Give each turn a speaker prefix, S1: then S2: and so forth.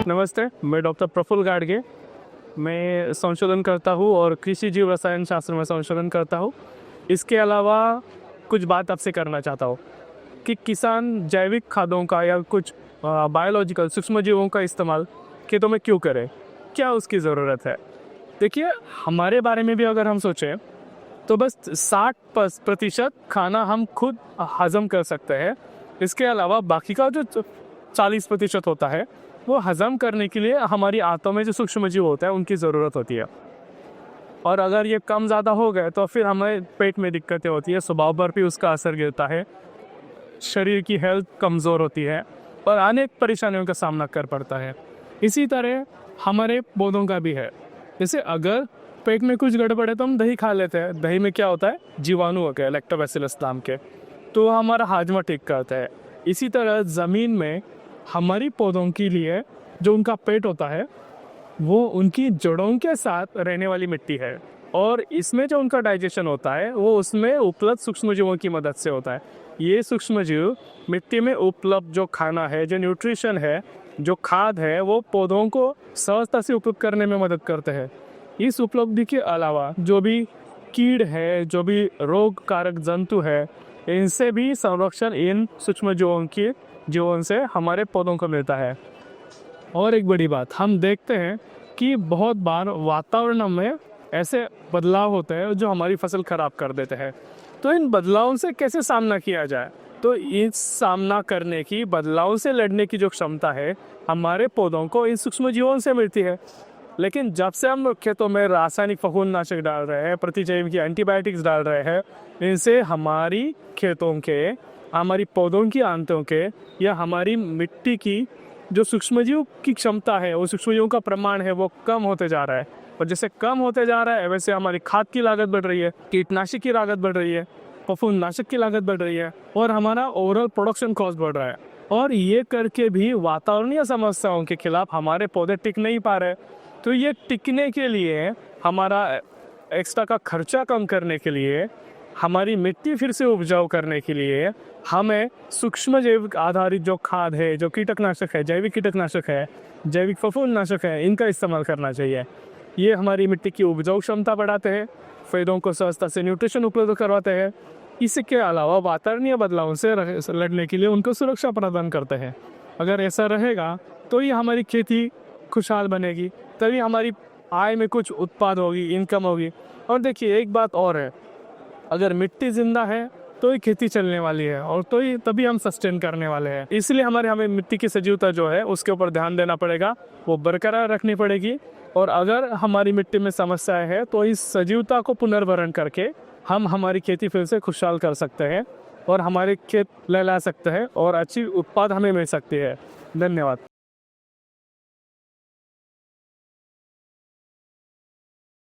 S1: नमस्ते, मैं डॉक्टर प्रफुल्ल गाडगे। मैं संशोधन करता हूँ और कृषि जीव रसायन शास्त्र में संशोधन करता हूँ। इसके अलावा कुछ बात आपसे करना चाहता हूँ कि किसान जैविक खादों का या कुछ बायोलॉजिकल सूक्ष्मजीवों का इस्तेमाल खेतों में क्यों करें? क्या उसकी ज़रूरत है? देखिए, हमारे बारे में भी अगर हम सोचें तो बस 60% खाना हम खुद हज़म कर सकते हैं। इसके अलावा बाकी का जो 40% होता है वो हज़म करने के लिए हमारी आंतों में जो सूक्ष्मजीव होता है उनकी ज़रूरत होती है। और अगर ये कम ज़्यादा हो गए तो फिर हमें पेट में दिक्कतें होती है, स्वभाव पर भी उसका असर गिरता है, शरीर की हेल्थ कमज़ोर होती है और अनेक परेशानियों का सामना कर पड़ता है। इसी तरह हमारे पौधों का भी है। जैसे अगर पेट में कुछ गड़बड़ है तो हम दही खा लेते हैं। दही में क्या होता है? जीवाणु होते हैं, लैक्टोबैसिलस नाम के, तो हमारा हाजमा ठीक करता है। इसी तरह ज़मीन में हमारी पौधों के लिए जो उनका पेट होता है वो उनकी जड़ों के साथ रहने वाली मिट्टी है और इसमें जो उनका डाइजेशन होता है वो उसमें उपलब्ध सूक्ष्मजीवों की मदद से होता है। ये सूक्ष्मजीव मिट्टी में उपलब्ध जो खाना है, जो न्यूट्रिशन है, जो खाद है, वो पौधों को सहजता से उपयोग करने में मदद करते हैं। इस उपलब्धि के अलावा जो भी कीड़ है, जो भी रोग कारक जंतु है, इनसे भी संरक्षण इन सूक्ष्मजीवों की जीवन से हमारे पौधों को मिलता है। और एक बड़ी बात हम देखते हैं कि बहुत बार वातावरण में ऐसे बदलाव होते हैं जो हमारी फसल खराब कर देते हैं। तो इन बदलावों से कैसे सामना किया जाए? तो इस सामना करने की, बदलाव से लड़ने की जो क्षमता है हमारे पौधों को इन सूक्ष्मजीवों से मिलती है। लेकिन जब से हम खेतों में रासायनिक फफूंदनाशक डाल रहे हैं, प्रतिजैविक एंटीबायोटिक्स डाल रहे हैं, इनसे हमारी खेतों के, हमारी पौधों की आंतों के या हमारी मिट्टी की जो सूक्ष्मजीव की क्षमता है, वो सूक्ष्मजीवों का प्रमाण है, वो कम होते जा रहा है। और जैसे कम होते जा रहा है वैसे हमारी खाद की लागत बढ़ रही है, कीटनाशक की लागत बढ़ रही है, फफूंदनाशक की लागत बढ़ रही है और हमारा ओवरऑल प्रोडक्शन कॉस्ट बढ़ रहा है। और ये करके भी वातावरणीय समस्याओं के खिलाफ हमारे पौधे टिक नहीं पा रहे। तो ये टिकने के लिए, हमारा एक्स्ट्रा का खर्चा कम करने के लिए, हमारी मिट्टी फिर से उपजाऊ करने के लिए हमें सूक्ष्म जैविक आधारित जो खाद है, जो कीटनाशक है, जैविक कीटनाशक है, जैविक फफूंदनाशक है, इनका इस्तेमाल करना चाहिए। ये हमारी मिट्टी की उपजाऊ क्षमता बढ़ाते हैं, पेड़ों को सहजता से न्यूट्रिशन उपलब्ध करवाते हैं। इसके अलावा वातावरणीय बदलावों से लड़ने के लिए उनको सुरक्षा प्रदान करते हैं। अगर ऐसा रहेगा तो ही हमारी खेती खुशहाल बनेगी, तभी हमारी आय में कुछ उत्पाद होगी, इनकम होगी। और देखिए, एक बात और है, अगर मिट्टी जिंदा है तो ही खेती चलने वाली है और तो ही तभी हम सस्टेन करने वाले हैं। इसलिए हमें मिट्टी की सजीवता जो है उसके ऊपर ध्यान देना पड़ेगा, वो बरकरार रखनी पड़ेगी। और अगर हमारी मिट्टी में समस्याएं है तो इस सजीवता को पुनर्भरण करके हम हमारी खेती फिर से खुशहाल कर सकते हैं और हमारे खेत लहला सकते हैं और अच्छी उत्पाद हमें मिल सकती है। धन्यवाद।